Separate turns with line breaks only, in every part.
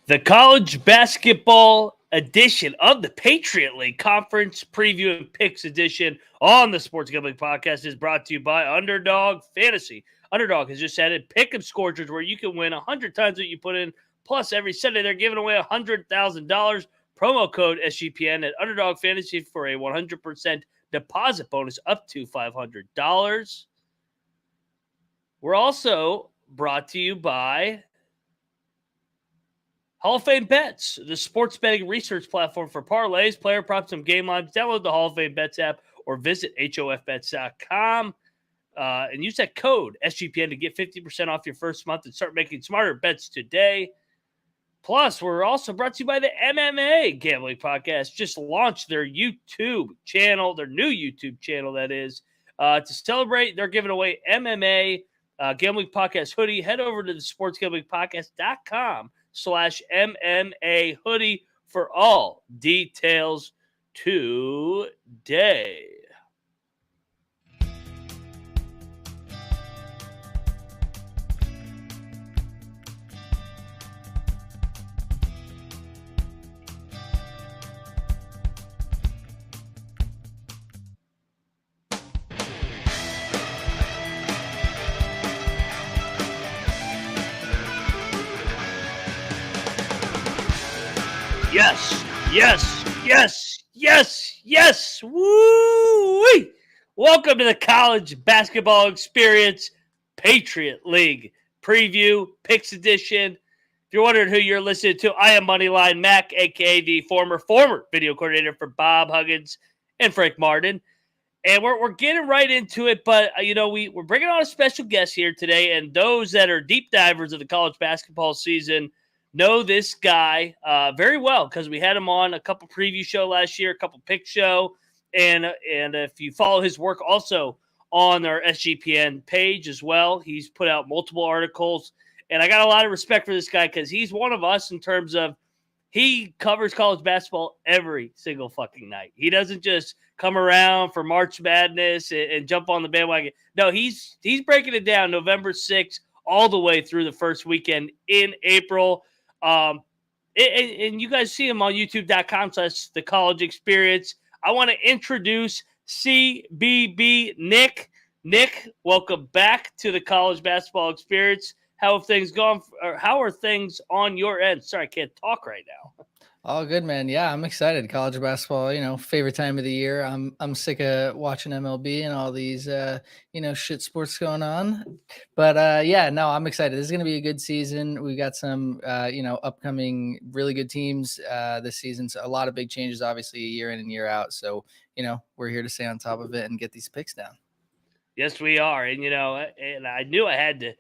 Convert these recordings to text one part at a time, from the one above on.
The college basketball edition of the Patriot League Conference Preview and Picks edition on the Sports Gambling Podcast is brought to you by Underdog Fantasy. Underdog has just added pick 'em scorchers where you can win 100 times what you put in. Plus, every Sunday they're giving away $100,000. Promo code SGPN at Underdog Fantasy for a 100% deposit bonus up to $500. We're also brought to you by Hall of Fame Bets, the sports betting research platform for parlays, player props, and game lines. Download the Hall of Fame Bets app or visit hofbets.com and use that code SGPN to get 50% off your first month and start making smarter bets today. Plus, we're also brought to you by the MMA Gambling Podcast. Just launched their YouTube channel, their new YouTube channel, that is. To celebrate, they're giving away MMA Gambling Podcast hoodie. Head over to the sportsgamblingpodcast.com/MMA hoodie for all details today. Yes, yes, yes, yes, yes. Woo! Welcome to the College Basketball Experience Patriot League Preview Picks Edition. If you're wondering who you're listening to, I am Moneyline Mac, a.k.a. the former video coordinator for Bob Huggins and Frank Martin. And we're getting right into it, but, we're bringing on a special guest here today, and those that are deep divers of the college basketball season know this guy very well because we had him on a couple preview show last year, a couple pick show, and if you follow his work also on our SGPN page as well, he's put out multiple articles, and I got a lot of respect for this guy because he's one of us in terms of he covers college basketball every single fucking night. He doesn't just come around for March Madness and jump on the bandwagon. No, he's breaking it down November 6th all the way through the first weekend in April. And you guys see him on youtube.com/the college experience. I want to introduce CBB Nick. Nick, welcome back to the college basketball experience. How have things gone? Or how are things on your end? Sorry, I can't talk right now.
All good, man. Yeah, I'm excited. College basketball, favorite time of the year. I'm sick of watching MLB and all these shit sports going on. But I'm excited. This is gonna be a good season. We got some upcoming really good teams this season. So a lot of big changes, obviously, year in and year out. So, we're here to stay on top of it and get these picks down.
Yes, we are. And I knew I had to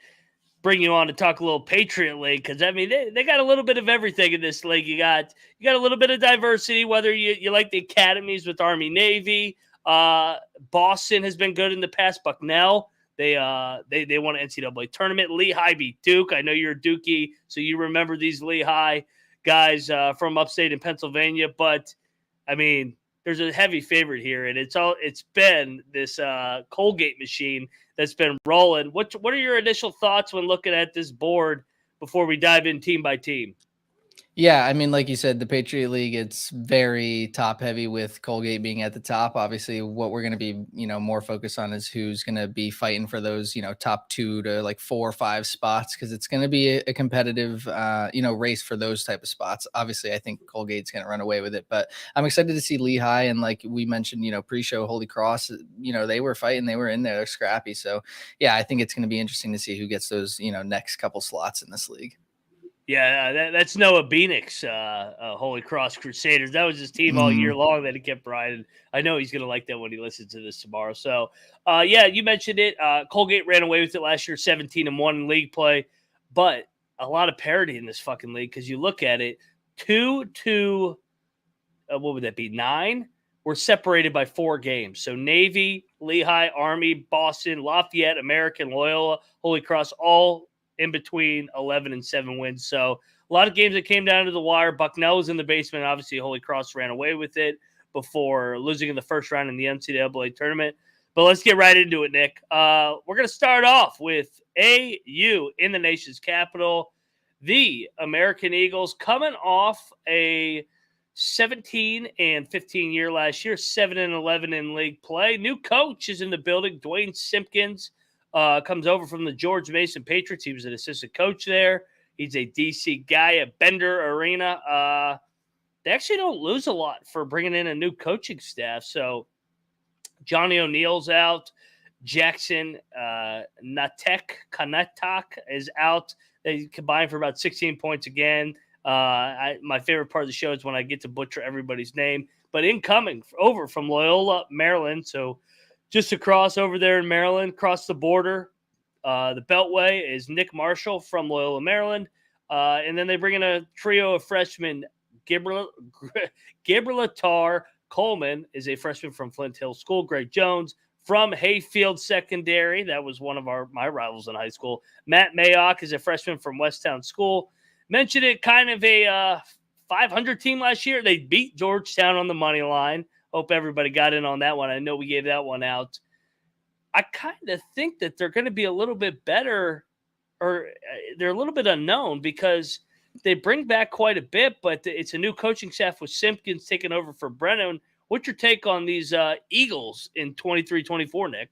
bring you on to talk a little Patriot League because they got a little bit of everything in this league. You got a little bit of diversity, whether you like the academies with Army Navy. Boston has been good in the past. Bucknell, they won an NCAA tournament. Lehigh beat Duke. I know you're a Dookie, so you remember these Lehigh guys from upstate in Pennsylvania. But there's a heavy favorite here, and it's been this Colgate machine that's been rolling. What are your initial thoughts when looking at this board before we dive in team by team?
Yeah, like you said, the Patriot League, it's very top heavy with Colgate being at the top. Obviously, what we're going to be, more focused on is who's going to be fighting for those, top 2 to like 4 or 5 spots because it's going to be a competitive, race for those type of spots. Obviously, I think Colgate's going to run away with it, but I'm excited to see Lehigh and like we mentioned, pre-show Holy Cross, they were fighting, they were in there, they're scrappy. So yeah, I think it's going to be interesting to see who gets those, next couple slots in this league.
Yeah, that's Noah Beanick's Holy Cross Crusaders. That was his team all year long that he kept riding. I know he's going to like that when he listens to this tomorrow. So, you mentioned it. Colgate ran away with it last year, 17-1 in league play. But a lot of parity in this fucking league because you look at it, 2 to, what would that be, 9? Were separated by 4 games. So Navy, Lehigh, Army, Boston, Lafayette, American, Loyola, Holy Cross, all in between 11 and 7 wins. So a lot of games that came down to the wire. Bucknell was in the basement. Obviously, Holy Cross ran away with it before losing in the first round in the NCAA tournament. But let's get right into it, Nick. We're going to start off with AU in the nation's capital. the American Eagles, coming off a 17-15 year last year, 7-11 in league play. New coach is in the building. Dwayne Simpkins comes over from the George Mason Patriots. He was an assistant coach there. He's a DC guy at Bender Arena. They actually don't lose a lot for bringing in a new coaching staff. So Johnny O'Neill's out. Jackson Kanetak is out. They combined for about 16 points again. My favorite part of the show is when I get to butcher everybody's name. But incoming over from Loyola, Maryland. So just across over there in Maryland, across the border, the Beltway, is Nick Marshall from Loyola, Maryland. And then they bring in a trio of freshmen. Gibraltar Coleman is a freshman from Flint Hill School. Greg Jones from Hayfield Secondary. That was one of my rivals in high school. Matt Mayock is a freshman from Westtown School. Mentioned it, kind of a 500 team last year. They beat Georgetown on the money line. Hope everybody got in on that one. I know we gave that one out. I kind of think that they're going to be a little bit better, or they're a little bit unknown because they bring back quite a bit, but it's a new coaching staff with Simpkins taking over for Brennan. What's your take on these Eagles in 23-24, Nick?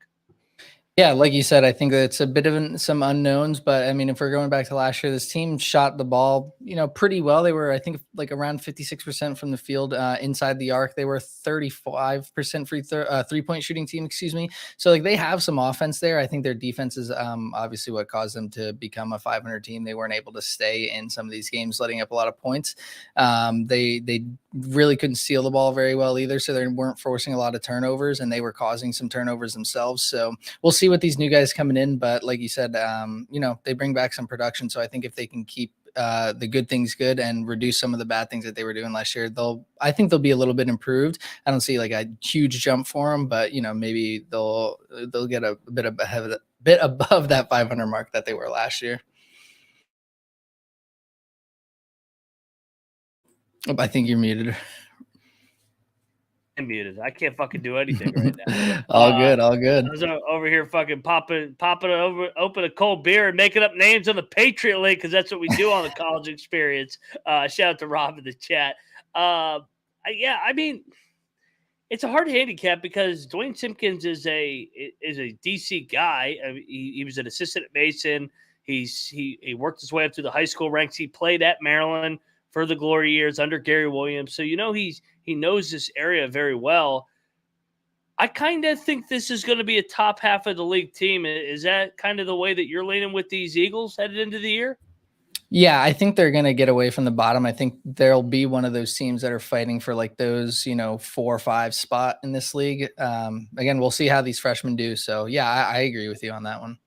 Yeah, like you said, I think that it's a bit of some unknowns, but I mean, if we're going back to last year, this team shot the ball, pretty well. They were, I think, like around 56% from the field inside the arc. They were 35% three-point shooting team, excuse me. So like they have some offense there. I think their defense is obviously what caused them to become a 500 team. They weren't able to stay in some of these games, letting up a lot of points. They really couldn't steal the ball very well either, so they weren't forcing a lot of turnovers, and they were causing some turnovers themselves. So we'll see what these new guys coming in, but like you said, they bring back some production. So I think if they can keep the good things good and reduce some of the bad things that they were doing last year, I think they'll be a little bit improved. I don't see like a huge jump for them, but maybe they'll get a bit above that 500 mark that they were last year. Oh, I think you're muted.
I'm muted. I can't fucking do anything right now.
all good.
I was over here fucking popping open a cold beer and making up names on the Patriot League because that's what we do on the college experience. Shout out to Rob in the chat. I mean, it's a hard handicap because Dwayne Simpkins is a DC guy. I mean, he was an assistant at Mason. He worked his way up through the high school ranks. He played at Maryland for the glory years under Gary Williams. So, he knows this area very well. I kind of think this is going to be a top half of the league team. Is that kind of the way that you're leaning with these Eagles headed into the year?
Yeah, I think they're going to get away from the bottom. I think they'll be one of those teams that are fighting for like those, 4 or 5 spot in this league. Again, we'll see how these freshmen do. So yeah, I agree with you on that one.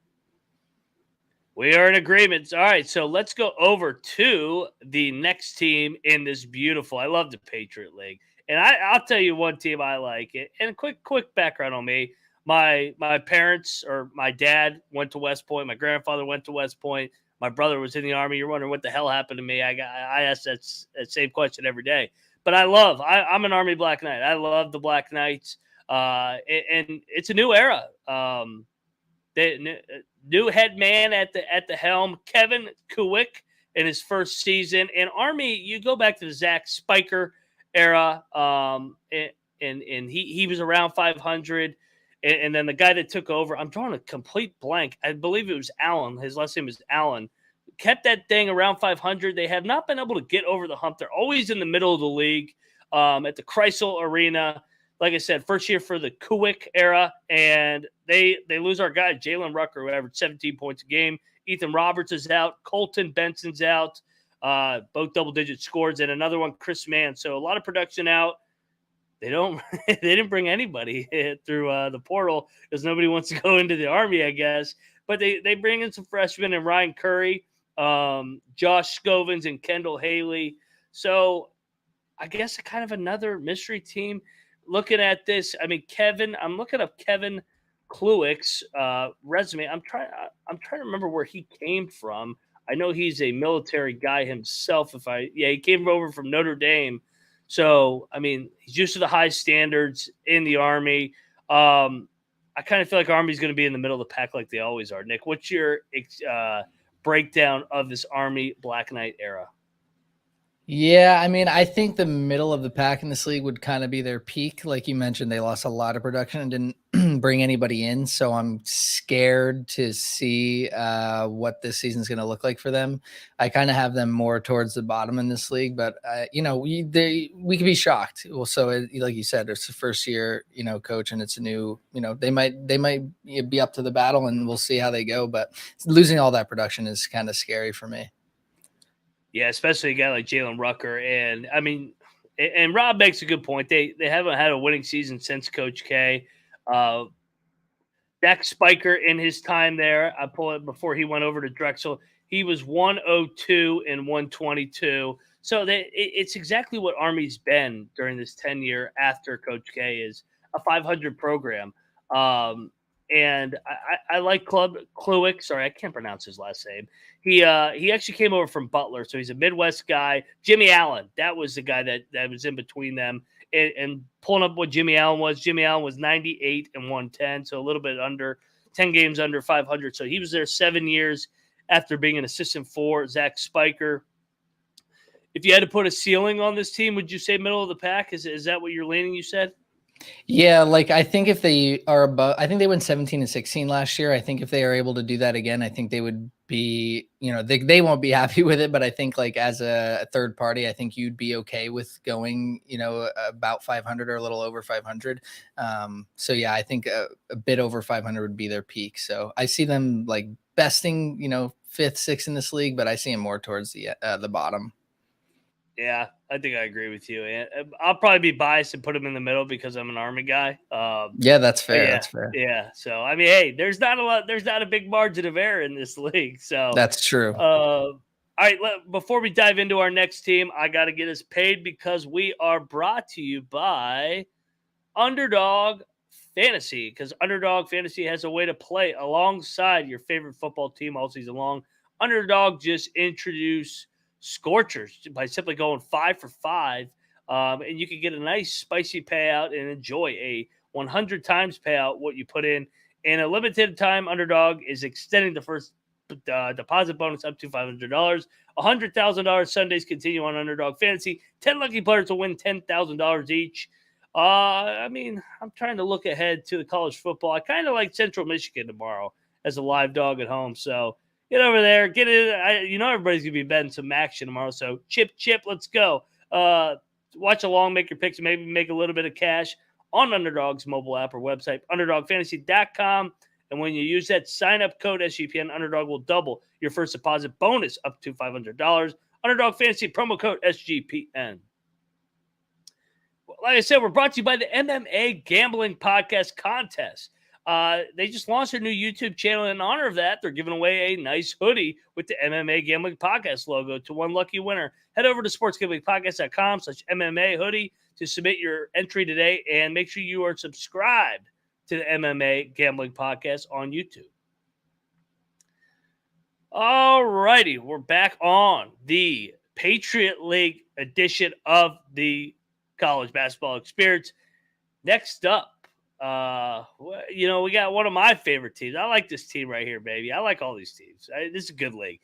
We are in agreement. All right, so let's go over to the next team in this beautiful. I love the Patriot League, and I'll tell you one team I like. It. And quick background on me: my parents, or my dad, went to West Point. My grandfather went to West Point. My brother was in the Army. You're wondering what the hell happened to me? I ask that same question every day. But I'm an Army Black Knight. I love the Black Knights, and it's a new era. New head man at the helm, Kevin Kuwick, in his first season. In Army, you go back to the Zach Spiker era, and he was around 500. And then the guy that took over, I'm drawing a complete blank. I believe it was Allen. His last name is Allen. Kept that thing around 500. They have not been able to get over the hump. They're always in the middle of the league at the Chrysler Arena. Like I said, first year for the Kuwick era, and they lose our guy, Jalen Rucker, who averaged 17 points a game. Ethan Roberts is out. Colton Benson's out. Both double-digit scores, and another one, Chris Mann. So a lot of production out. They didn't bring anybody through the portal because nobody wants to go into the Army, I guess. But they bring in some freshmen and Ryan Curry, Josh Scovins, and Kendall Haley. So I guess kind of another mystery team. Looking at this, I mean, I'm looking up Kevin Kluwick's resume. I'm trying to remember where he came from. I know he's a military guy himself. He came over from Notre Dame. So, I mean, he's used to the high standards in the Army. I kind of feel like Army's going to be in the middle of the pack like they always are. Nick, what's your breakdown of this Army Black Knight era?
Yeah, I mean, I think the middle of the pack in this league would kind of be their peak. Like you mentioned, they lost a lot of production and didn't bring anybody in. So I'm scared to see what this season's going to look like for them. I kind of have them more towards the bottom in this league, but we could be shocked. Well, so like you said, it's the first year, coach, and it's a new, they might be up to the battle, and we'll see how they go. But losing all that production is kind of scary for me.
Yeah, especially a guy like Jalen Rucker. And I mean, and Rob makes a good point. They haven't had a winning season since Coach K. Dak Spiker in his time there, I pull it before he went over to Drexel. He was 102 and 122. So it's exactly what Army's been during this 10-year after Coach K is a 500 program. And I like Club Kluick. Sorry, I can't pronounce his last name. He actually came over from Butler, so he's a Midwest guy. Jimmy Allen, that was the guy that was in between them. And pulling up what Jimmy Allen was 98 and 110, so a little bit under 10 games under 500. So he was there 7 years after being an assistant for Zach Spiker. If you had to put a ceiling on this team, would you say middle of the pack? Is that what you're leaning? You said.
Yeah, like I think if they are above, I think they went 17 and 16 last year. I think if they are able to do that again, I think they would be, they won't be happy with it, but I think like as a third party, I think you'd be okay with going, about 500 or a little over 500. So yeah, I think a bit over 500 would be their peak. So I see them like besting, 5th, 6th in this league, but I see them more towards the bottom.
Yeah, I think I agree with you. And I'll probably be biased and put him in the middle because I'm an Army guy.
Yeah, that's fair.
Yeah,
that's fair.
Yeah. So I mean, hey, there's not a big margin of error in this league. So
that's true.
All right. Before we dive into our next team, I got to get us paid because we are brought to you by Underdog Fantasy. Because Underdog Fantasy has a way to play alongside your favorite football team all season long. Underdog just introduced Scorchers by simply going 5 for 5. And you can get a nice spicy payout and enjoy a 100 times payout what you put in. In a limited time, Underdog is extending the first deposit bonus up to $500. $100,000 Sundays continue on Underdog Fantasy. 10 lucky players will win $10,000 each. I mean, I'm trying to look ahead to the college football. I kind of like Central Michigan tomorrow as a live dog at home. So get over there, get it. Everybody's going to be betting some action tomorrow. So chip, let's go. Watch along, make your picks, maybe make a little bit of cash on Underdog's mobile app or website, underdogfantasy.com. And when you use that sign-up code SGPN, Underdog will double your first deposit bonus up to $500. Underdog Fantasy, promo code SGPN. Like I said, we're brought to you by the MMA Gambling Podcast Contest. They just launched their new YouTube channel. In honor of that, they're giving away a nice hoodie with the MMA Gambling Podcast logo to one lucky winner. Head over to sportsgamblingpodcast.com/MMA hoodie to submit your entry today, and make sure you are subscribed to the MMA Gambling Podcast on YouTube. All righty, we're back on the Patriot League edition of the College Basketball Experience. Next up, we got one of my favorite teams. I like this team right here, baby. I like all these teams. This is a good league.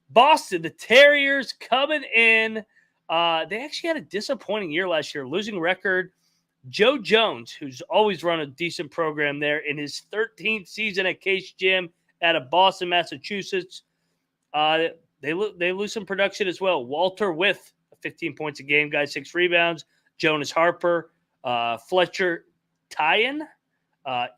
Boston, the Terriers coming in. They actually had a disappointing year last year, losing record. Joe Jones, who's always run a decent program there, in his 13th season at Case Gym out of Boston, Massachusetts. They lose some production as well. Walter with 15 points a game, guys, 6 rebounds. Jonas Harper, Fletcher Tyen,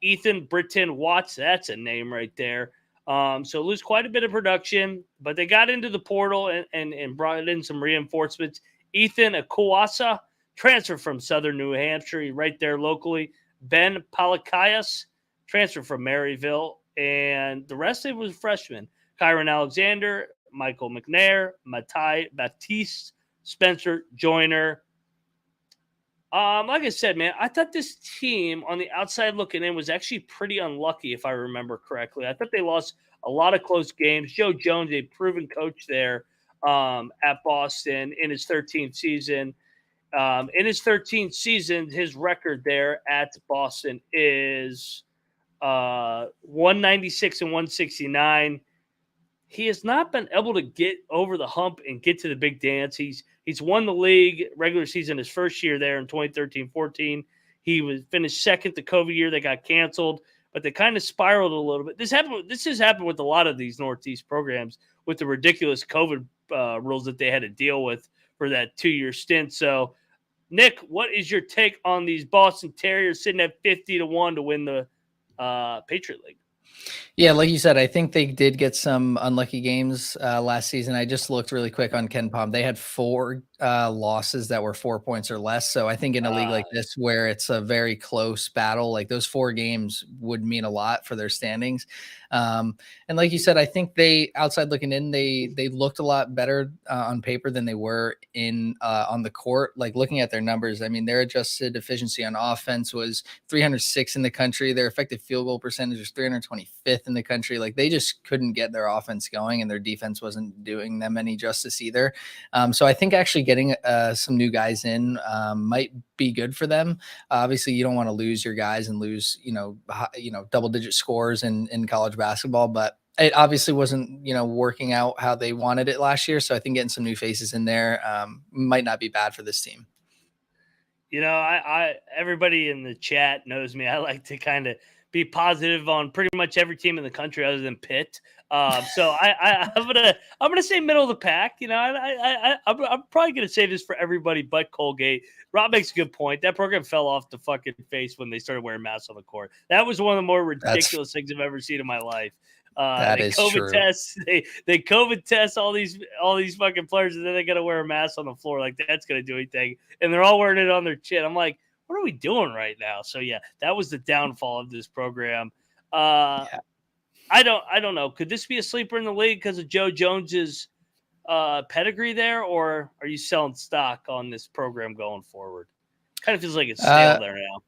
Ethan Britton Watts. That's a name right there. So lose quite a bit of production, but they got into the portal and brought in some reinforcements. Ethan Akuasa, transfer from Southern New Hampshire, right there locally. Ben Palakaias, transfer from Maryville. And the rest of it was freshmen. Kyron Alexander, Michael McNair, Matai Baptiste, Spencer Joyner. Like I said, man, I thought this team on the outside looking in was actually pretty unlucky, if I remember correctly. I thought they lost a lot of close games. Joe Jones, a proven coach there at Boston in his 13th season. In his 13th season, his record there at Boston is 196 and 169. he has not been able to get over the hump and get to the big dance. He's won the league regular season his first year there in 2013-14. He was finished second the COVID year. They got canceled, but they kind of spiraled a little bit. This has happened with a lot of these Northeast programs with the ridiculous COVID rules that they had to deal with for that 2-year stint. So, Nick, what is your take on these Boston Terriers sitting at 50-1 to win the Patriot League?
Yeah, like you said, I think they did get some unlucky games last season. I just looked really quick on KenPom. They had 4 losses that were 4 points or less. So I think in a league like this, where it's a very close battle, like those 4 games would mean a lot for their standings. And like you said, I think they, outside looking in, they looked a lot better on paper than they were in on the court. Like looking at their numbers, I mean, their adjusted efficiency on offense was 306 in the country. Their effective field goal percentage was 325th in the country. Like they just couldn't get their offense going, and their defense wasn't doing them any justice either. So I think actually getting some new guys in might be good for them. Obviously, you don't want to lose your guys and lose, double-digit scores in college basketball, but it obviously wasn't, working out how they wanted it last year. So I think getting some new faces in there might not be bad for this team.
I everybody in the chat knows me. I like to kind of be positive on pretty much every team in the country other than Pitt. So I'm gonna say middle of the pack. I'm probably gonna say this for everybody but Colgate. Rob makes a good point. That program fell off the fucking face when they started wearing masks on the court. That was one of the more ridiculous things I've ever seen in my life.
That is
COVID
true.
tests. They COVID test all these fucking players, and then they got to wear a mask on the floor. Like that's gonna do anything, and they're all wearing it on their chin. I'm like, what are we doing right now? So yeah, that was the downfall of this program. I don't know. Could this be a sleeper in the league because of Joe Jones's pedigree there, or are you selling stock on this program going forward? Kind of feels like it's stale there now.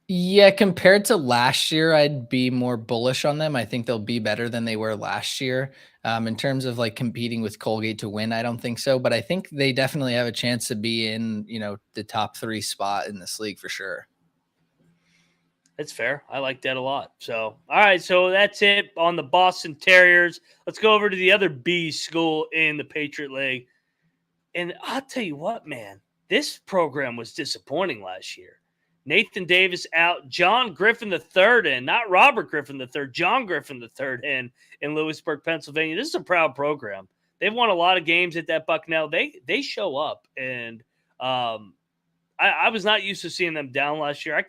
Yeah, compared to last year, I'd be more bullish on them. I think they'll be better than they were last year. In terms of like competing with Colgate to win, I don't think so, but I think they definitely have a chance to be in, the top 3 spot in this league for sure.
That's fair. I like that a lot. So, all right. So that's it on the Boston Terriers. Let's go over to the other B school in the Patriot League. And I'll tell you what, man, this program was disappointing last year. Nathan Davis out, John Griffin III in, not Robert Griffin III, John Griffin III in Lewisburg, Pennsylvania. This is a proud program. They've won a lot of games at that Bucknell. They show up, and I was not used to seeing them down last year. I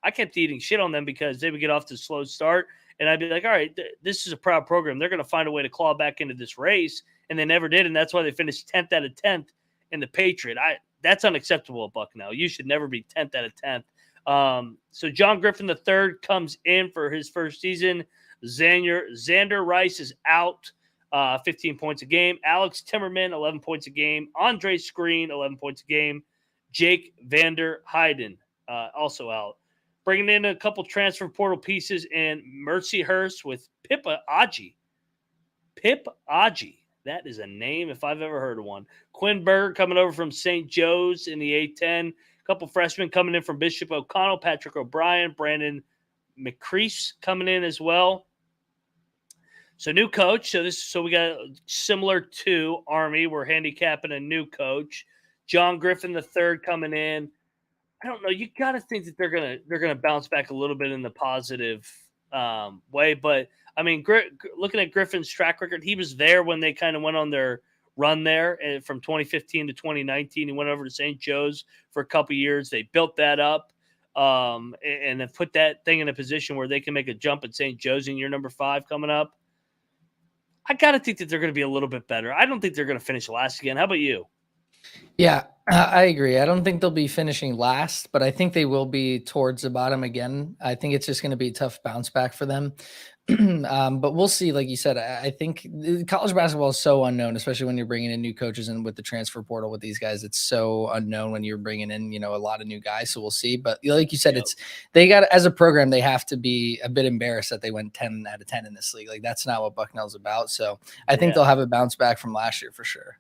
kept eating shit on them because they would get off to a slow start, and I'd be like, all right, this is a proud program. They're going to find a way to claw back into this race, and they never did, and that's why they finished 10th out of 10th in the Patriot. That's unacceptable at Bucknell. You should never be 10th out of 10th. So John Griffin III comes in for his first season. Xander Rice is out, 15 points a game. Alex Timmerman, 11 points a game. Andre Screen, 11 points a game. Jake Vander Heiden, also out. Bringing in a couple transfer portal pieces and Mercy Hurst with Pippa Aji. Pip Aji. That is a name if I've ever heard of one. Quinn Berger coming over from St. Joe's in the A-10. Couple freshmen coming in from Bishop O'Connell, Patrick O'Brien, Brandon McCrease coming in as well. So new coach. So we got similar to Army. We're handicapping a new coach. John Griffin III coming in. I don't know. You got to think that they're gonna bounce back a little bit in the positive way. But I mean, looking at Griffin's track record, he was there when they kind of went on their run there from 2015 to 2019. He went over to St. Joe's for a couple years. They built that up and have put that thing in a position where they can make a jump at St. Joe's in year number 5 coming up. I got to think that they're going to be a little bit better. I don't think they're going to finish last again. How about you?
Yeah, I agree. I don't think they'll be finishing last, but I think they will be towards the bottom again. I think it's just going to be a tough bounce back for them. But we'll see. Like you said, I think college basketball is so unknown, especially when you're bringing in new coaches and with the transfer portal with these guys. It's so unknown when you're bringing in, a lot of new guys. So we'll see. But like you said, they got, as a program, they have to be a bit embarrassed that they went 10 out of 10 in this league. Like that's not what Bucknell's about. So I think they'll have a bounce back from last year for sure.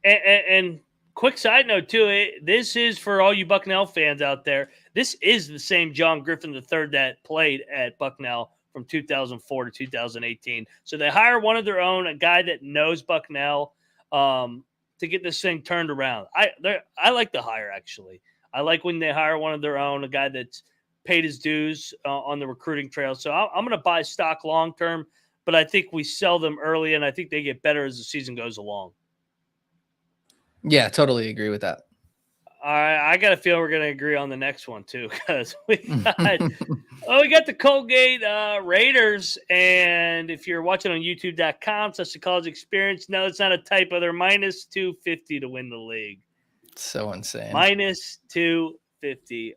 And quick side note too, this is for all you Bucknell fans out there. This is the same John Griffin III that played at Bucknell from 2004 to 2018. So they hire one of their own, a guy that knows Bucknell, to get this thing turned around. I like the hire, actually. I like when they hire one of their own, a guy that's paid his dues on the recruiting trail. So I'm going to buy stock long term, but I think we sell them early, and I think they get better as the season goes along.
Yeah, totally agree with that.
All right, I got a feel we're going to agree on the next one too, because we got the Colgate Raiders, and if you're watching on YouTube.com, such a college experience. No, it's not a typo. They're minus 250 to win the league.
So insane.
Minus 250.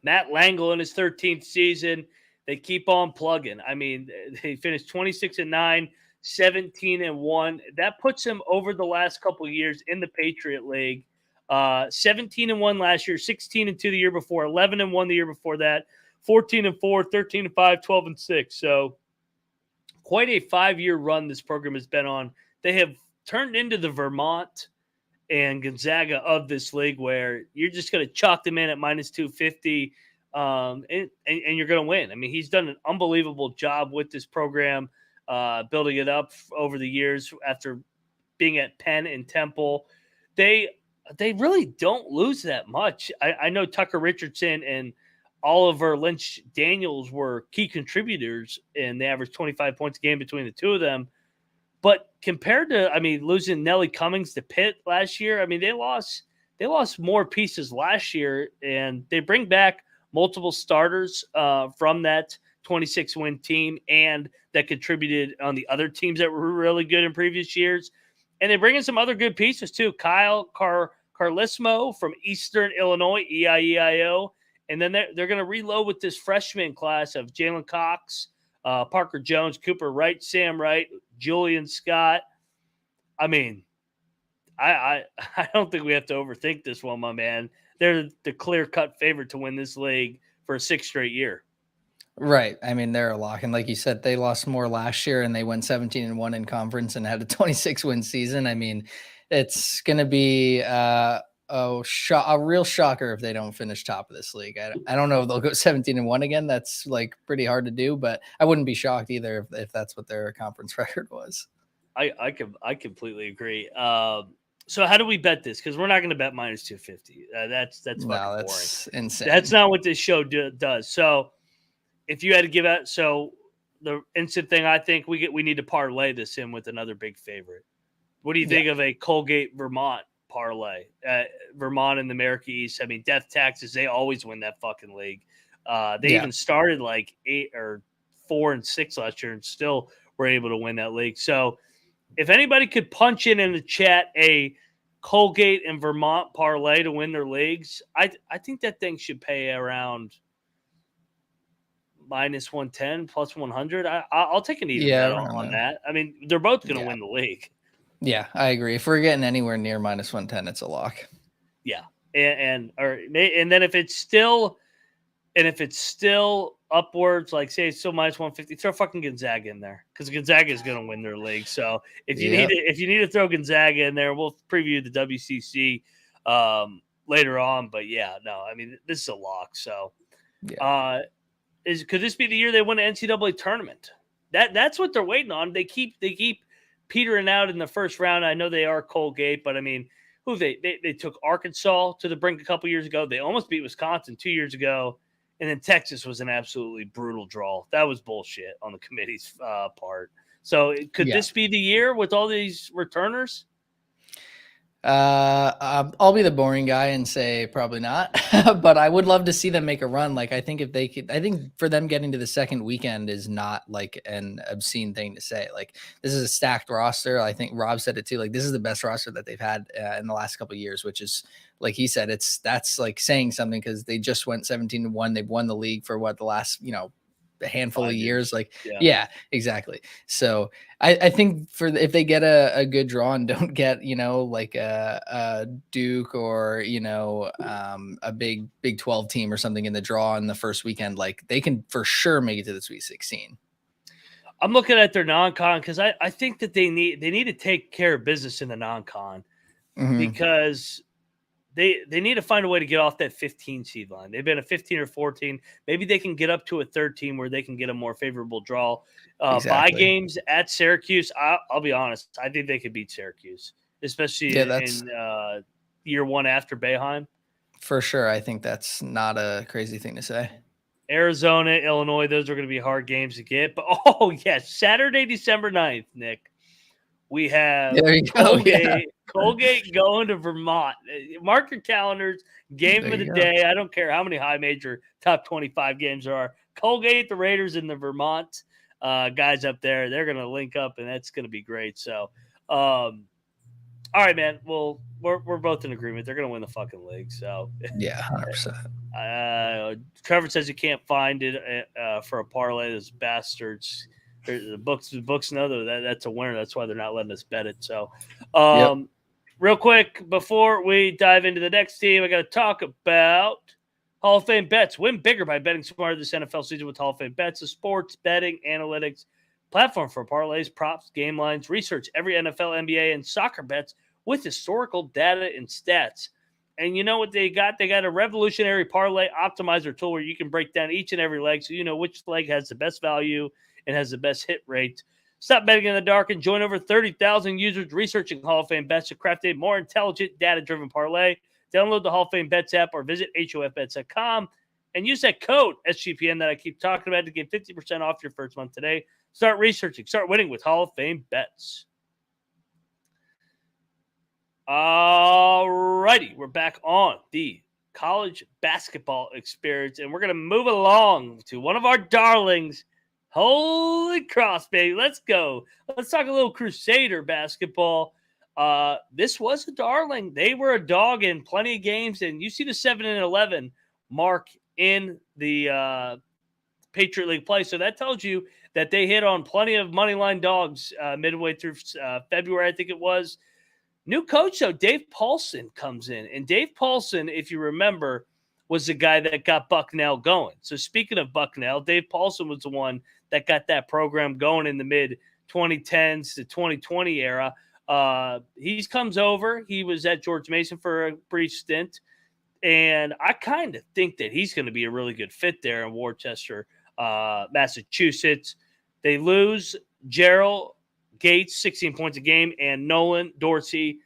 Matt Langle in his 13th season, they keep on plugging. I mean, they finished 26-9, 17-1. That puts him over the last couple of years in the Patriot League. 17-1 last year, 16-2 the year before, 11-1 the year before that, 14-4, 13-5, 12-6. So quite a 5-year run this program has been on. They have turned into the Vermont and Gonzaga of this league, where you're just going to chalk them in at minus 250, and you're going to win. I mean, he's done an unbelievable job with this program, building it up over the years after being at Penn and Temple. They really don't lose that much. I know Tucker Richardson and Oliver Lynch Daniels were key contributors, and they averaged 25 points a game between the two of them. But compared to, losing Nelly Cummings to Pitt last year, they lost more pieces last year, and they bring back multiple starters from that 26-win team and that contributed on the other teams that were really good in previous years. And they bring in some other good pieces too. Kyle Carlismo from Eastern Illinois, EIEIO. And then they're going to reload with this freshman class of Jalen Cox, Parker Jones, Cooper Wright, Sam Wright, Julian Scott. I don't think we have to overthink this one, my man. They're the clear-cut favorite to win this league for a 6th straight year.
Right. They're a lock. And like you said, they lost more last year and they went 17-1 in conference and had a 26-win season. It's going to be a real shocker if they don't finish top of this league. I don't know if they'll go 17-1 again. That's like pretty hard to do, but I wouldn't be shocked either if that's what their conference record was.
I completely agree. So how do we bet this? Because we're not going to bet minus 250. That's fucking boring.
Insane.
That's not what this show does. So if you had to give out, so the instant thing, I think we need to parlay this in with another big favorite. What do you think of a Colgate Vermont parlay? Vermont and the America East. Death taxes, they always win that fucking league. They even started like 4-6 last year and still were able to win that league. So if anybody could punch in the chat a Colgate and Vermont parlay to win their leagues, I think that thing should pay around minus 110, plus 100. I'll take an even bet on that. They're both going to win the league.
Yeah, I agree. If we're getting anywhere near minus 110, it's a lock.
Yeah. And then if it's still upwards, like say it's still minus 150, throw fucking Gonzaga in there, because Gonzaga is going to win their league. So if you need to throw Gonzaga in there, we'll preview the WCC later on. But this is a lock. So could this be the year they win an NCAA tournament? That's what they're waiting on. They keep petering out in the first round. I know they are Colgate, but who they took Arkansas to the brink a couple years ago. They almost beat Wisconsin 2 years ago. And then Texas was an absolutely brutal draw. That was bullshit on the committee's part. So could this be the year with all these returners?
I'll be the boring guy and say probably not, but I would love to see them make a run. Like, I think for them getting to the second weekend is not like an obscene thing to say. Like, this is a stacked roster. I think Rob said it too. Like, this is the best roster that they've had in the last couple of years, which is, like he said, that's like saying something, because they just went 17-1. They've won the league for the last, a handful of years. Like, yeah, exactly. So I think if they get a good draw and don't get, like a Duke or, a big 12 team or something in the draw in the first weekend, like, they can for sure make it to the Sweet 16.
I'm looking at their non-con, because I think that they need to take care of business in the non-con, because they need to find a way to get off that 15 seed line. They've been a 15 or 14. Maybe they can get up to a 13 where they can get a more favorable draw. Bye games at Syracuse, I'll be honest, I think they could beat Syracuse, especially in year one after Boeheim.
For sure. I think that's not a crazy thing to say.
Arizona, Illinois, those are going to be hard games to get. But, Saturday, December 9th, Nick, we have Colgate going to Vermont. Mark your calendars. Game of the day. I don't care how many high major top 25 games there are. Colgate, the Raiders, and the Vermont guys up there. They're going to link up, and that's going to be great. So, all right, man. Well, we're both in agreement. They're going to win the fucking league. So
yeah,
100%. Trevor says you can't find it for a parlay. Those bastards. The books know that's a winner. That's why they're not letting us bet it. So, real quick before we dive into the next team, I got to talk about Hall of Fame bets. Win bigger by betting smarter this NFL season with Hall of Fame bets, a sports betting analytics platform for parlays, props, game lines, research every NFL, NBA, and soccer bets with historical data and stats. And you know what they got? They got a revolutionary parlay optimizer tool where you can break down each and every leg so you know which leg has the best value and has the best hit rate. Stop betting in the dark and join over 30,000 users researching Hall of Fame bets to craft a more intelligent, data-driven parlay. Download the Hall of Fame Bets app or visit HOFBets.com and use that code SGPN that I keep talking about to get 50% off your first month today. Start researching. Start winning with Hall of Fame Bets. All righty. We're back on the college basketball experience, and we're going to move along to one of our darlings, Holy Cross, baby. Let's go. Let's talk a little Crusader basketball. This was a darling. They were a dog in plenty of games, and you see the 7-11 mark in the Patriot League play. So that tells you that they hit on plenty of money line dogs midway through February, I think it was. New coach, though, Dave Paulson comes in. And Dave Paulson, if you remember, was the guy that got Bucknell going. So speaking of Bucknell, Dave Paulson was the one that got that program going in the mid-2010s to 2020 era. He comes over. He was at George Mason for a brief stint. And I kind of think that he's going to be a really good fit there in Worcester, Massachusetts. They lose Gerald Gates, 16 points a game, and Nolan Dorsey.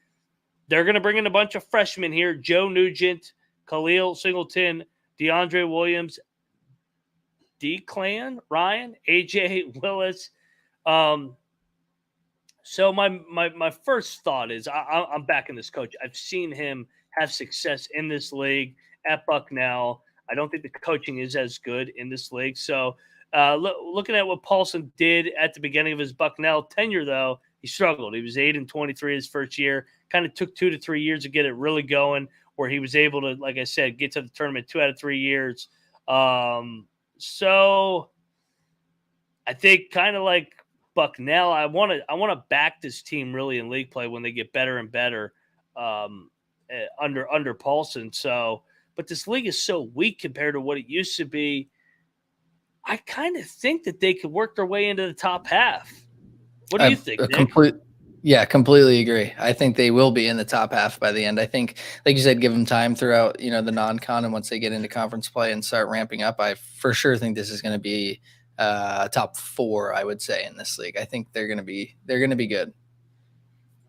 They're going to bring in a bunch of freshmen here. Joe Nugent, Khalil Singleton, DeAndre Williams, Declan Ryan, AJ Willis. So my first thought is I'm backing this coach. I've seen him have success in this league at Bucknell. I don't think the coaching is as good in this league. So looking at what Paulson did at the beginning of his Bucknell tenure, though, he struggled. He was 8-23 his first year. Kind of took 2 to 3 years to get it really going, where he was able to, like I said, get to the tournament 2 out of 3 years. So I think kind of like Bucknell, I want to back this team really in league play when they get better and better under Paulson. So, but this league is so weak compared to what it used to be. I kind of think that they could work their way into the top half. What do you think, Nick?
Completely agree. I think they will be in the top half by the end. I think, like you said, give them time throughout, the non-con, and once they get into conference play and start ramping up, I for sure think this is going to be top 4, I would say, in this league. I think they're going to be good.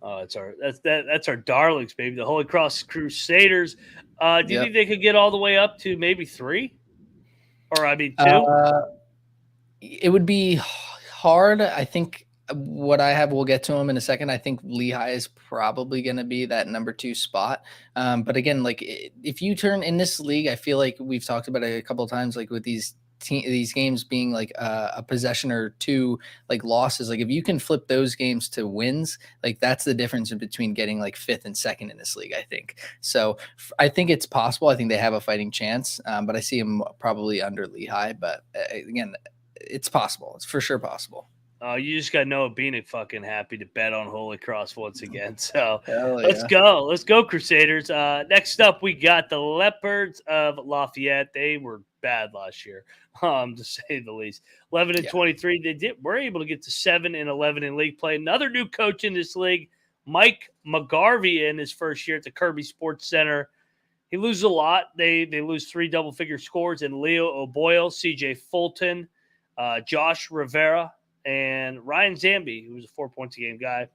Oh, that's our darlings, baby. The Holy Cross Crusaders. Do you think they could get all the way up to maybe 3? Or, 2?
It would be hard. I think what I have, we'll get to them in a second. I think Lehigh is probably going to be that number 2 spot. But again, like if you turn in this league, I feel like we've talked about it a couple of times, like with these games being like a possession or 2 like losses. Like if you can flip those games to wins, like that's the difference in between getting like 5th and 2nd in this league, I think. So I think it's possible. I think they have a fighting chance, but I see them probably under Lehigh. But again, it's possible. It's for sure possible.
You just got Noah Beanick fucking happy to bet on Holy Cross once again. So let's go. Let's go, Crusaders. Next up, we got the Leopards of Lafayette. They were bad last year, to say the least. 11-23. They were able to get to 7-11 in league play. Another new coach in this league, Mike McGarvey, in his first year at the Kirby Sports Center. he loses a lot. They lose 3 double-figure scores in Leo O'Boyle, C.J. Fulton, Josh Rivera, and Ryan Zambi, who was a 4 points a game guy.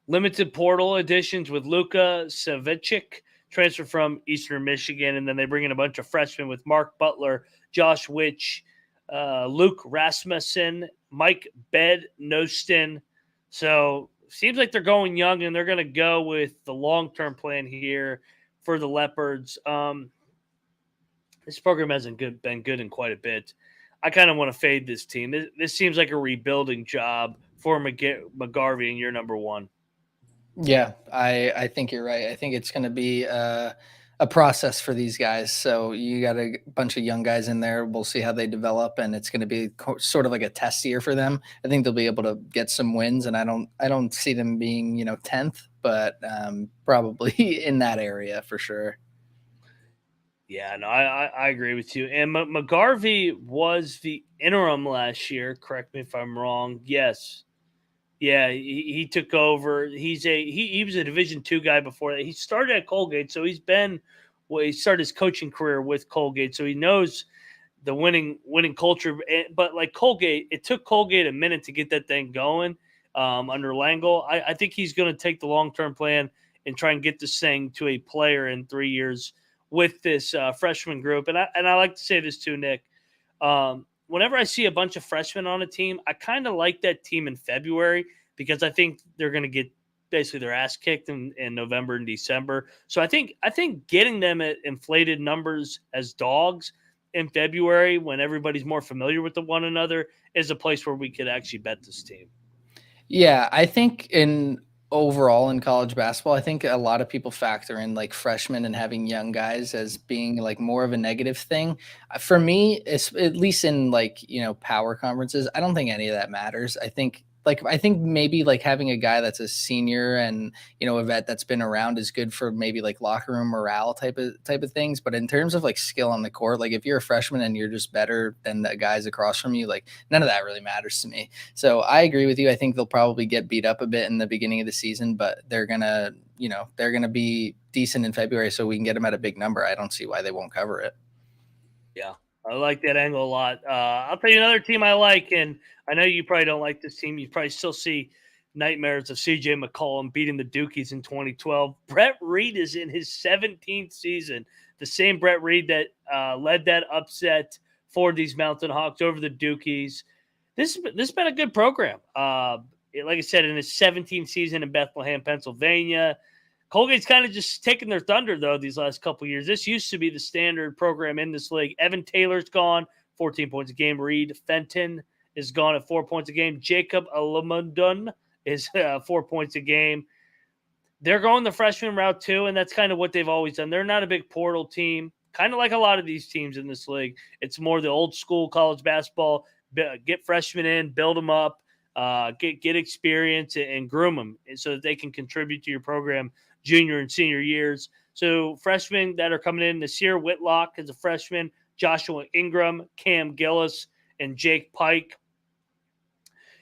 Limited portal additions with Luka Savicic, transfer from Eastern Michigan, and then they bring in a bunch of freshmen with Mark Butler, Josh Witch, Luke Rasmussen, Mike Bednoston. So seems like they're going young, and they're going to go with the long-term plan here for the Leopards. This program hasn't been good in quite a bit. I kind of want to fade this team. This seems like a rebuilding job for McGarvey in year number 1.
Yeah, I think you're right. I think it's going to be a process for these guys. So you got a bunch of young guys in there. We'll see how they develop, and it's going to be sort of like a test year for them. I think they'll be able to get some wins, and I don't see them being 10th, but probably in that area for sure.
Yeah, no, I agree with you. And McGarvey was the interim last year. Correct me if I'm wrong. Yes. Yeah, he took over. He was a Division II guy before that. He started at Colgate, so he started his coaching career with Colgate, so he knows the winning culture. But like Colgate, it took Colgate a minute to get that thing going under Langle. I think he's going to take the long-term plan and try and get this thing to a player in 3 years with this freshman group. And I like to say this too, Nick. Whenever I see a bunch of freshmen on a team, I kind of like that team in February because I think they're going to get basically their ass kicked in November and December. So I think getting them at inflated numbers as dogs in February when everybody's more familiar with one another is a place where we could actually bet this team.
Yeah, I think overall in college basketball, I think a lot of people factor in like freshmen and having young guys as being like more of a negative thing. For me, it's at least in like, power conferences, I don't think any of that matters. I think maybe like having a guy that's a senior and, a vet that's been around is good for maybe like locker room morale type of things. But in terms of like skill on the court, like if you're a freshman and you're just better than the guys across from you, like none of that really matters to me. So I agree with you. I think they'll probably get beat up a bit in the beginning of the season, but they're going to be decent in February so we can get them at a big number. I don't see why they won't cover it.
Yeah, I like that angle a lot. I'll tell you another team I like, and I know you probably don't like this team. You probably still see nightmares of C.J. McCollum beating the Dukies in 2012. Brett Reed is in his 17th season. The same Brett Reed that led that upset for these Mountain Hawks over the Dukies. This has been a good program. Like I said, in his 17th season in Bethlehem, Pennsylvania. Colgate's kind of just taking their thunder, though, these last couple of years. This used to be the standard program in this league. Evan Taylor's gone, 14 points a game. Reed Fenton is gone at 4 points a game. Jacob Alamundun is 4 points a game. They're going the freshman route, too, and that's kind of what they've always done. They're not a big portal team, kind of like a lot of these teams in this league. It's more the old school college basketball. Get freshmen in, build them up, get experience, and groom them so that they can contribute to your program junior and senior years. So freshmen that are coming in, Nasir Whitlock is a freshman, Joshua Ingram, Cam Gillis, and Jake Pike.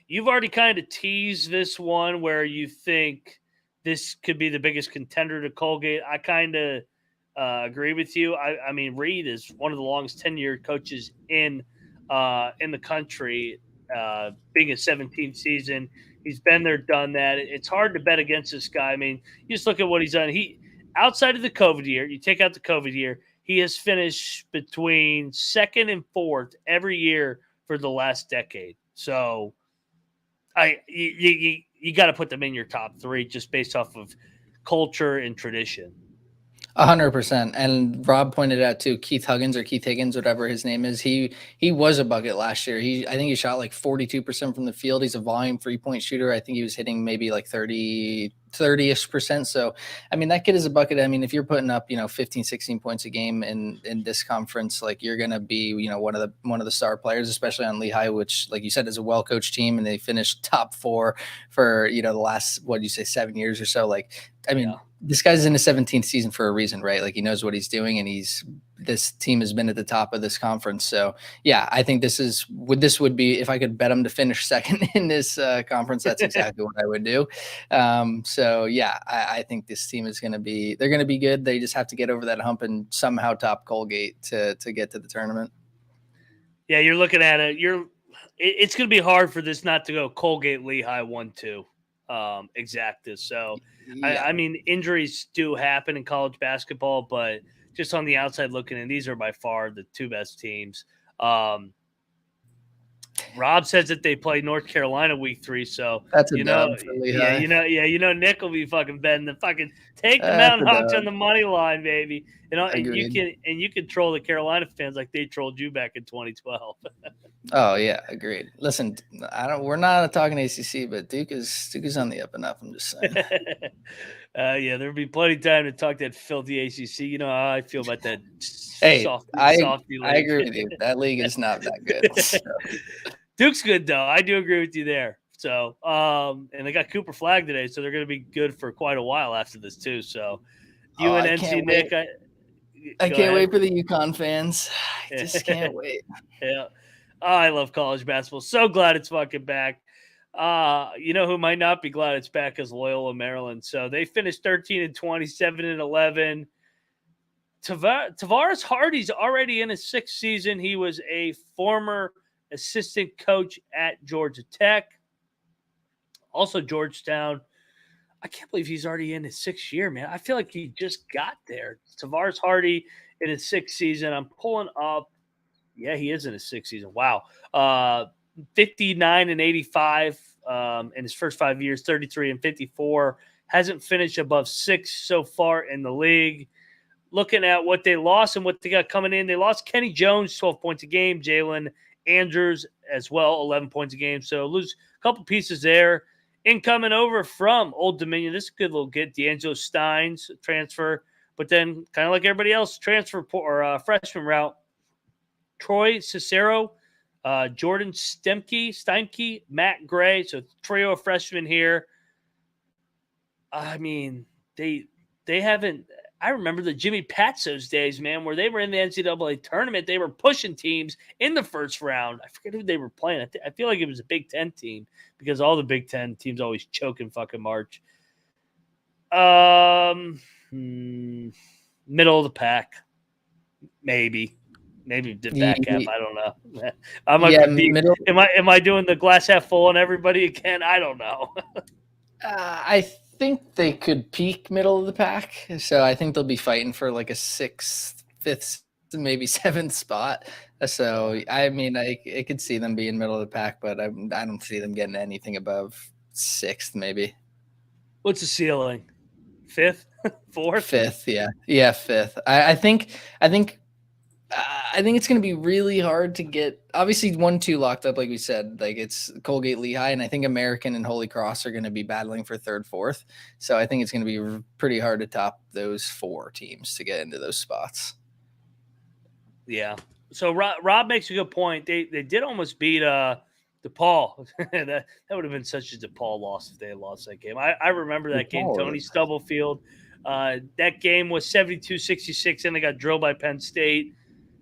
You've already kind of teased this one where you think this could be the biggest contender to Colgate. I kind of agree with you. I mean, Reed is one of the longest tenured coaches in the country, being a 17th season. He's been there, done that. It's hard to bet against this guy. I mean, you just look at what he's done. He, outside of the COVID year, you take out the COVID year, he has finished between second and fourth every year for the last decade. So you got to put them in your top three just based off of culture and tradition.
100%. And Rob pointed out too, Keith Higgins, whatever his name is. He was a bucket last year. I think he shot like 42% from the field. He's a volume 3-point shooter. I think he was hitting maybe like 30-ish percent. So, I mean, that kid is a bucket. I mean, if you're putting up, 15, 16 points a game in this conference, like you're going to be, one of the star players, especially on Lehigh, which like you said, is a well-coached team, and they finished top 4 for, the last, 7 years or so. Like, I mean, This guy's in his 17th season for a reason, right? Like he knows what he's doing, and he's this team has been at the top of this conference. So yeah, I think this would be, if I could bet them to finish second in this conference, that's exactly what I would do. So yeah, I think this team is they're going to be good. They just have to get over that hump and somehow top Colgate to get to the tournament.
Yeah, you're looking at it. It's going to be hard for this not to go Colgate, Lehigh 1-2 exactus. So,
Yeah.
I mean, injuries do happen in college basketball, but just on the outside looking in, these are by far the two best teams. Rob says that they play North Carolina week 3, so
that's a dub for Lehigh.
Nick will be fucking betting the fucking take the Mountain Hawks on the money line, baby. And you can troll the Carolina fans like they trolled you back in 2012.
Oh yeah, agreed. Listen, we're not talking ACC, but Duke is on the up and up. I'm just saying.
Yeah, there'll be plenty of time to talk that filthy ACC. You know how I feel about that.
Hey, I
league.
agree with you. That league is not that good. So.
Duke's good though. I do agree with you there. So, and they got Cooper Flag today, so they're going to be good for quite a while after this too. So, UNC Nick,
I can't wait for the UConn fans. I just can't wait.
Yeah. Oh, I love college basketball. So glad it's fucking back. You know who might not be glad it's back is Loyola Maryland. So they finished 13-20, 7-11. Tavares Hardy's already in his 6th season. He was a former assistant coach at Georgia Tech. Also Georgetown. I can't believe he's already in his 6th year, man. I feel like he just got there. Tavares Hardy in his 6th season. I'm pulling up. Yeah, he is in his 6th season. Wow. 59 and 85 in his first 5 years, 33 and 54. Hasn't finished above 6 so far in the league. Looking at what they lost and what they got coming in, they lost Kenny Jones, 12 points a game. Jalen Andrews as well, 11 points a game. So lose a couple pieces there. Incoming over from Old Dominion. This is a good little get. D'Angelo Steins transfer. But then kind of like everybody else, transfer or freshman route. Troy Cicero, Jordan Steinke, Matt Gray. So trio of freshmen here. I mean, they haven't. I remember the Jimmy Patsos days, man, where they were in the NCAA tournament. They were pushing teams in the first round. I forget who they were playing. I feel like it was a Big Ten team because all the Big Ten teams always choke in fucking March. Middle of the pack, maybe the back half. I don't know. I might be. Middle. Am I doing the glass half full on everybody again? I don't know.
I think they could peak middle of the pack, so I think they'll be fighting for like a 6th, 5th, maybe 7th spot. So I mean, I could see them being middle of the pack, but I don't see them getting anything above 6th, maybe.
What's the ceiling? 5th, 4th,
5th, yeah, 5th. I think it's going to be really hard to get, obviously 1-2 locked up, like we said, like it's Colgate, Lehigh, and I think American and Holy Cross are going to be battling for 3rd, 4th. So I think it's going to be pretty hard to top those 4 teams to get into those spots.
Yeah. So Rob makes a good point. They did almost beat DePaul. that would have been such a DePaul loss if they had lost that game. I remember that game. Tony Stubblefield. That game was 72-66, and they got drilled by Penn State.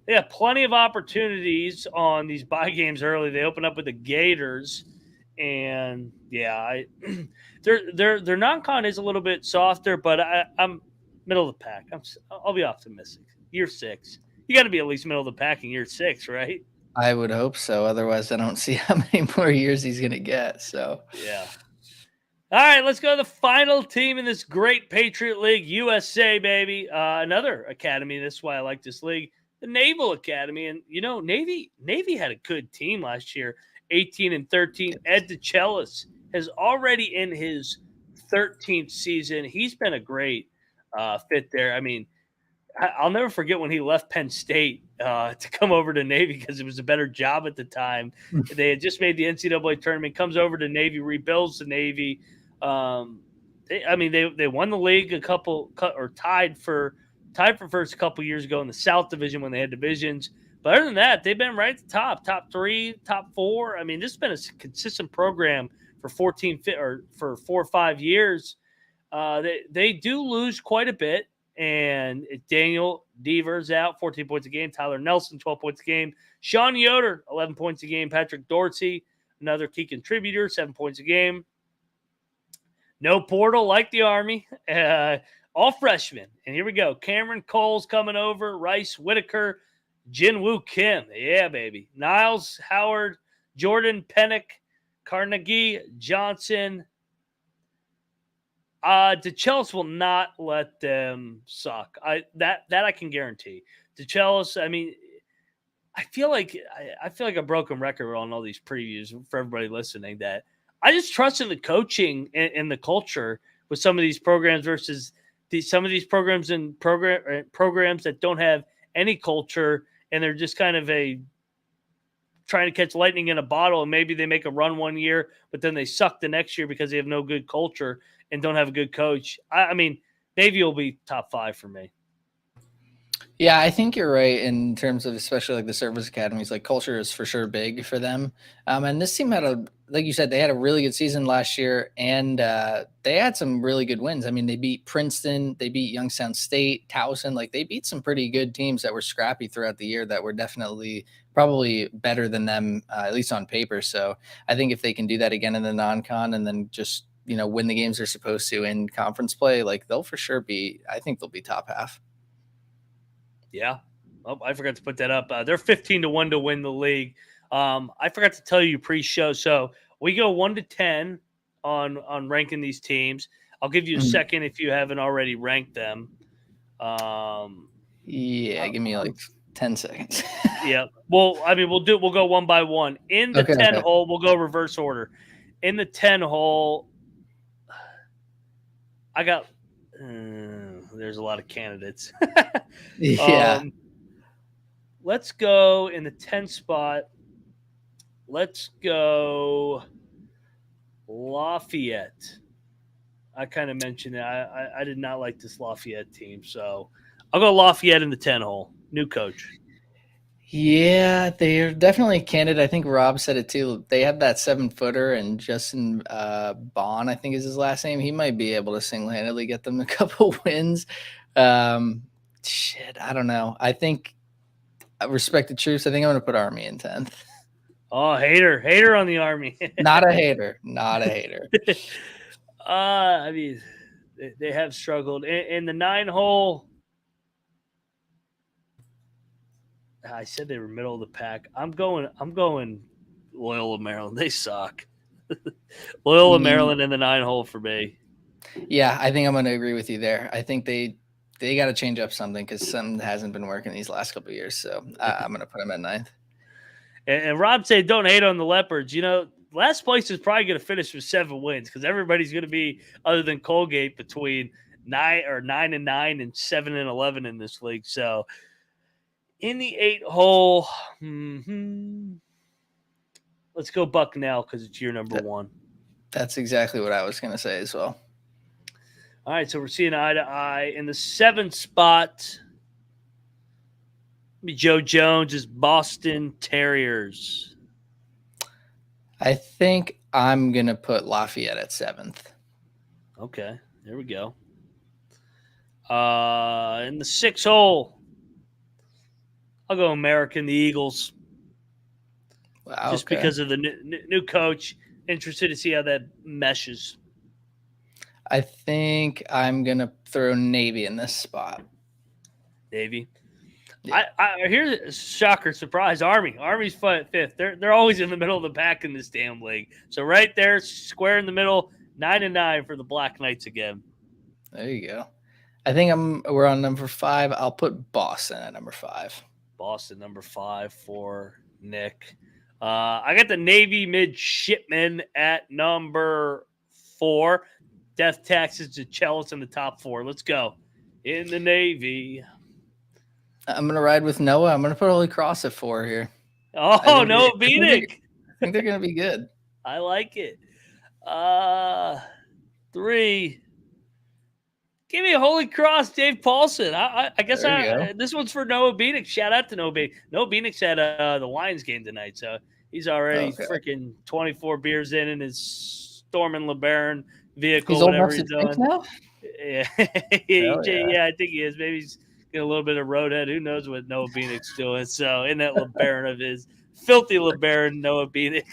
They had plenty of opportunities on these bye games early. They opened up with the Gators, and their non-con is a little bit softer, but I'm middle of the pack. I'll be optimistic. Year 6, you got to be at least middle of the pack in year 6, right?
I would hope so. Otherwise, I don't see how many more years he's going to get. So
yeah. All right, let's go to the final team in this great Patriot League, USA, baby. Another academy. This is why I like this league. The Naval Academy. And, Navy had a good team last year, 18-13. Ed DeChellis is already in his 13th season. He's been a great fit there. I mean, I'll never forget when he left Penn State to come over to Navy because it was a better job at the time. They had just made the NCAA tournament, comes over to Navy, rebuilds the Navy. They won the league tied for first a couple years ago in the South Division when they had divisions. But other than that, they've been right at the top 3, top 4. I mean, this has been a consistent program for 4 or 5 years. They do lose quite a bit, And Daniel Devers out, 14 points a game. Tyler Nelson, 12 points a game. Sean Yoder, 11 points a game. Patrick Dorsey, another key contributor, 7 points a game. No portal like the Army. All freshmen. And here we go. Cameron Cole's coming over. Rice Whitaker. Jinwoo Kim. Yeah, baby. Niles Howard. Jordan Pennick. Carnegie Johnson. DeChellis will not let them suck. That I can guarantee. DeChellis, I mean, I feel like a broken record on all these previews for everybody listening, that I just trust in the coaching and the culture with some of these programs versus some of these programs and programs that don't have any culture, and they're just kind of trying to catch lightning in a bottle, and maybe they make a run one year, but then they suck the next year because they have no good culture and don't have a good coach. I mean, Navy will be top 5 for me.
Yeah, I think you're right in terms of especially like the service academies. Like culture is for sure big for them. And this team had like you said, they had a really good season last year, and they had some really good wins. I mean, they beat Princeton, they beat Youngstown State, Towson. Like they beat some pretty good teams that were scrappy throughout the year that were definitely probably better than them, at least on paper. So I think if they can do that again in the non-con and then just, win the games they're supposed to in conference play, like they'll for sure I think they'll be top half.
Yeah. Oh, I forgot to put that up. They're 15-1 to win the league. I forgot to tell you pre-show. So we go 1 to 10 on ranking these teams. I'll give you a second if you haven't already ranked them.
Yeah, give me like 10 seconds.
Yeah. Well, I mean, we'll go one by one. In the 10 hole, we'll go reverse order. In the 10 hole, I got there's a lot of candidates.
Yeah.
Let's go in the 10 spot. Let's go Lafayette. I kind of mentioned that. I did not like this Lafayette team, so I'll go Lafayette in the 10 hole. New coach.
Yeah, they're definitely a candidate. I think Rob said it too. They have that 7-footer, and Justin Bond, I think is his last name. He might be able to single-handedly get them a couple wins. I don't know. I think respected troops. I think I'm going to put Army in 10th.
Oh, hater on the Army.
Not a hater.
I mean, they have struggled in the 9 hole. I said they were middle of the pack. I'm going Loyola Maryland. They suck. Loyola Maryland in the 9 hole for me.
Yeah, I think I'm going to agree with you there. I think they got to change up something because something hasn't been working these last couple of years. So I'm going to put them at 9th.
And Rob said, don't hate on the Leopards. Last place is probably going to finish with 7 wins because everybody's going to be, other than Colgate, between 9-9 and 7-11 in this league. So in the 8 hole, let's go Bucknell because it's year number 1.
That's exactly what I was going to say as well.
All right, so we're seeing eye to eye. In the 7th spot, Joe Jones is Boston Terriers.
I think I'm going to put Lafayette at 7th.
Okay, there we go. In the 6 hole, I'll go American, the Eagles.
Wow,
just because of the new coach. Interested to see how that meshes.
I think I'm going to throw Navy in this spot.
Navy. Yeah. I hear shocker, surprise, Army. Army's 5th. They're always in the middle of the pack in this damn league. So right there, square in the middle, 9-9 for the Black Knights again.
There you go. I think we're on number 5. I'll put Boston at number 5.
Boston number 5 for Nick. I got the Navy midshipmen at number 4. Death taxes to Chelsea in the top 4. Let's go. In the Navy.
I'm going to ride with Noah. I'm going to put Holy Cross at 4 here.
Oh, Noah Beanick.
I think they're going to be good.
I like it. 3. Give me a Holy Cross, Dave Paulson. I guess this one's for Noah Beanick. Shout out to Noah Beanick. Noah Beanick's at the Lions game tonight, so he's already freaking 24 beers in his Thorman LeBaron vehicle,
He's old
whatever
enough
he's
to drink
doing.
now?
Yeah.
Hell yeah.
Yeah, I think he is. Maybe he's getting a little bit of roadhead. Who knows what Noah Beanick's doing? So in that LeBaron of his, filthy LeBaron, Noah Beanick.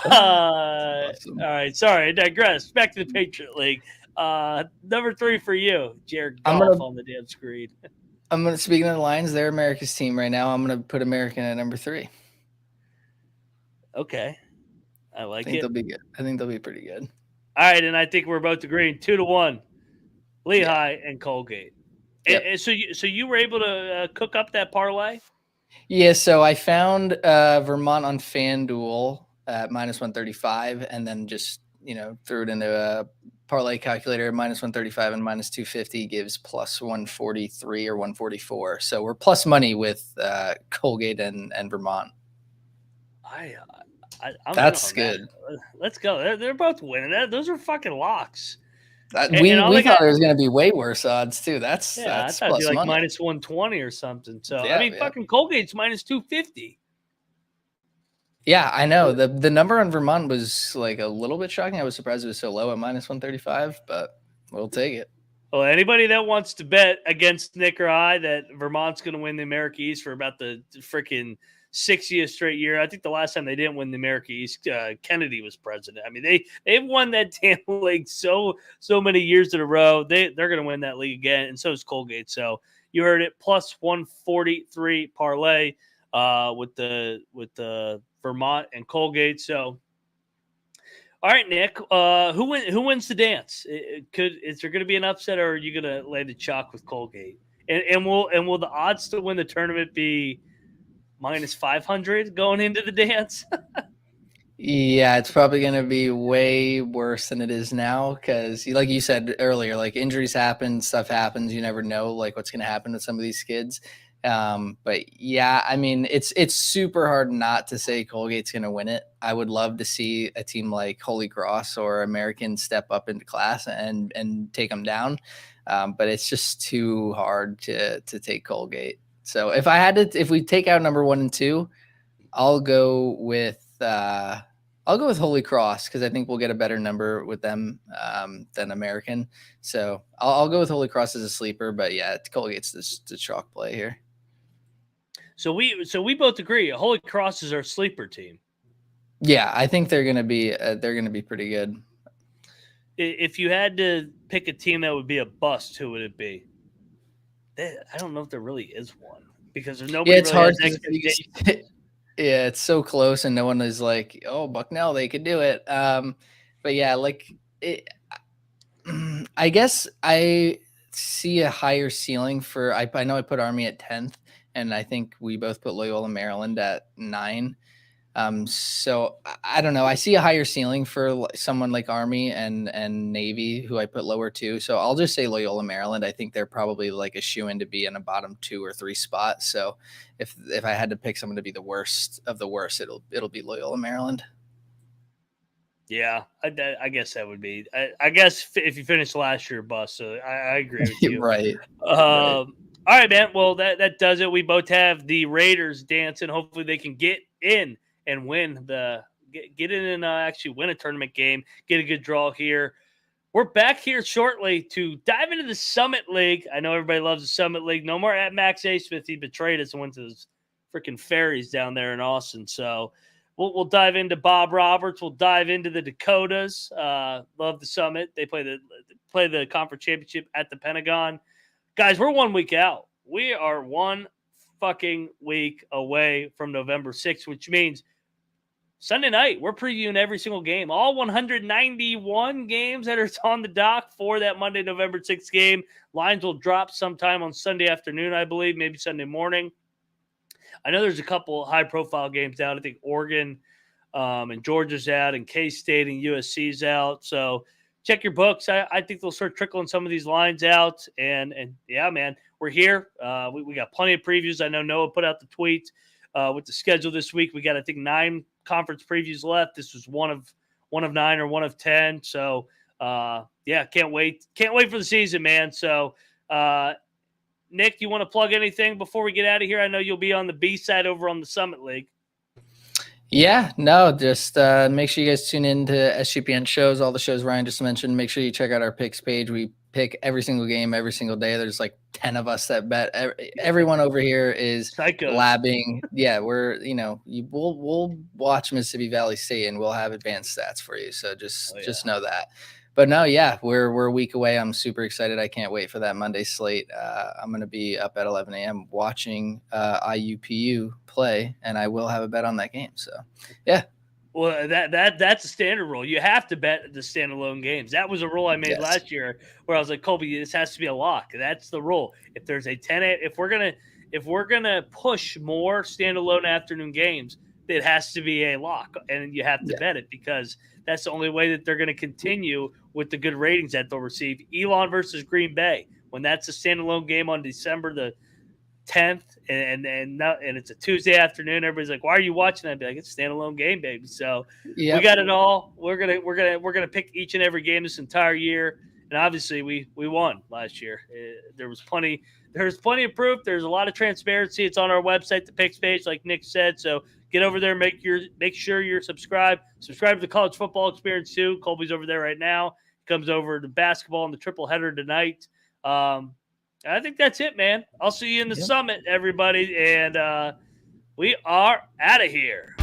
All
Awesome.
right, sorry, I digress. Back to the Patriot League. Number 3 for you, Jared
I'm
Goff
gonna
on the damn screen.
speaking of the Lions, they're America's team right now. I'm gonna put American at number 3.
Okay, I
I
like
think
it.
they'll be good. I think they'll be pretty good.
All right, and I think we're both agreeing 2-1, Lehigh and Colgate.
Yep.
And so you were able to cook up that parlay?
Yeah, so I found Vermont on FanDuel at -135, and then just threw it into a parlay calculator. -135 and -250 gives +143 or 144. So we're plus money with Colgate and Vermont.
I'm
That's
in on
good.
that. Let's go. They're both winning. Those are fucking locks.
We
And all they
thought
got,
there was going to be way worse odds too.
I
That's
thought it'd be
plus
like
money.
-120 or something. So I
Yeah,
mean,
yeah.
fucking Colgate's -250.
Yeah, I know. The number on Vermont was like a little bit shocking. I was surprised it was so low at -135, but we'll take it.
Well, anybody that wants to bet against Nick or I that Vermont's going to win the America East for about the freaking 60th straight year. I think the last time they didn't win the America East, Kennedy was president. I mean, they've won that damn league so many years in a row. They're going to win that league again, and so is Colgate. So you heard it, +143 parlay with the Vermont and Colgate. So. All right, Nick. Who wins the dance? Is there going to be an upset, or are you going to lay the chalk with Colgate? And will the odds to win the tournament be -500 going into the dance?
Yeah, it's probably going to be way worse than it is now because, like you said earlier, like injuries happen, stuff happens. You never know like what's going to happen with some of these kids. But yeah, I mean, it's super hard not to say Colgate's going to win it. I would love to see a team like Holy Cross or American step up into class and take them down. But it's just too hard to take Colgate. So if we take out number 1 and 2, I'll go with Holy Cross because I think we'll get a better number with them than American. So I'll go with Holy Cross as a sleeper. But yeah, Colgate's the chalk play here.
So we both agree. Holy Cross is our sleeper team.
Yeah, I think they're gonna be pretty good.
If you had to pick a team that would be a bust, who would it be? I don't know if there really is one because if nobody
it's
really
hard
has expectations.
Yeah, it's so close, and no one is like, "Oh, Bucknell, they could do it." But yeah, I guess I see a higher ceiling for. I know I put Army at 10th, and I think we both put Loyola Maryland at 9. So I don't know. I see a higher ceiling for someone like Army and Navy, who I put lower too. So I'll just say Loyola Maryland. I think they're probably like a shoe-in to be in a bottom 2 or 3 spot. So if I had to pick someone to be the worst of the worst, it'll be Loyola Maryland.
Yeah, I guess that would be. I guess if you finished last year, bust. So I agree with you.
Right.
All right, man. Well, that does it. We both have the Raiders dancing. Hopefully, they can get in and win get in and actually win a tournament game. Get a good draw here. We're back here shortly to dive into the Summit League. I know everybody loves the Summit League. No more at Max A. Smith. He betrayed us and went to those freaking ferries down there in Austin. So we'll dive into Bob Roberts. We'll dive into the Dakotas. Love the Summit. They play the conference championship at the Pentagon. Guys, we're 1 week out. We are 1 fucking week away from November 6th, which means Sunday night, we're previewing every single game. All 191 games that are on the dock for that Monday, November 6th game. Lines will drop sometime on Sunday afternoon, I believe, maybe Sunday morning. I know there's a couple high-profile games out. I think Oregon and Georgia's out, and K-State and USC's out. So check your books. I think they'll start trickling some of these lines out. And yeah, man, we're here. We got plenty of previews. I know Noah put out the tweet with the schedule this week. We got, I think, 9 conference previews left. This was one of 9 or 1 of 10. So yeah, can't wait for the season, man. So Nick, do you want to plug anything before we get out of here? I know you'll be on the B side over on the Summit League.
Yeah, no, just make sure you guys tune in to SGPN shows, all the shows Ryan just mentioned. Make sure you check out our picks page. We pick every single game every single day. There's like 10 of us that bet. Everyone over here is
Psychos.
labbing. Yeah, we'll watch Mississippi Valley State and we'll have advanced stats for you. So just know that. But no, yeah, we're a week away. I'm super excited. I can't wait for that Monday slate. I'm going to be up at 11 a.m. watching IUPU play, and I will have a bet on that game. So, yeah.
Well, that's a standard rule. You have to bet the standalone games. That was a rule I made last year where I was like, Colby, this has to be a lock. That's the rule. If there's a 10, if we're gonna push more standalone afternoon games, it has to be a lock, and you have to bet it because that's the only way that they're going to continue with the good ratings that they'll receive. Elon versus Green Bay, when that's a standalone game on December the 10th, and it's a Tuesday afternoon. Everybody's like, "Why are you watching that?" I'd be like, "It's a standalone game, baby." So we got it all. We're gonna pick each and every game this entire year, and obviously we won last year. There was plenty of proof. There's a lot of transparency. It's on our website, the picks page, like Nick said. So get over there, make sure you're subscribed. Subscribe to the College Football Experience too. Colby's over there right now. He comes over to basketball and the triple header tonight. I think that's it, man. I'll see you in the summit, everybody. And we are out of here.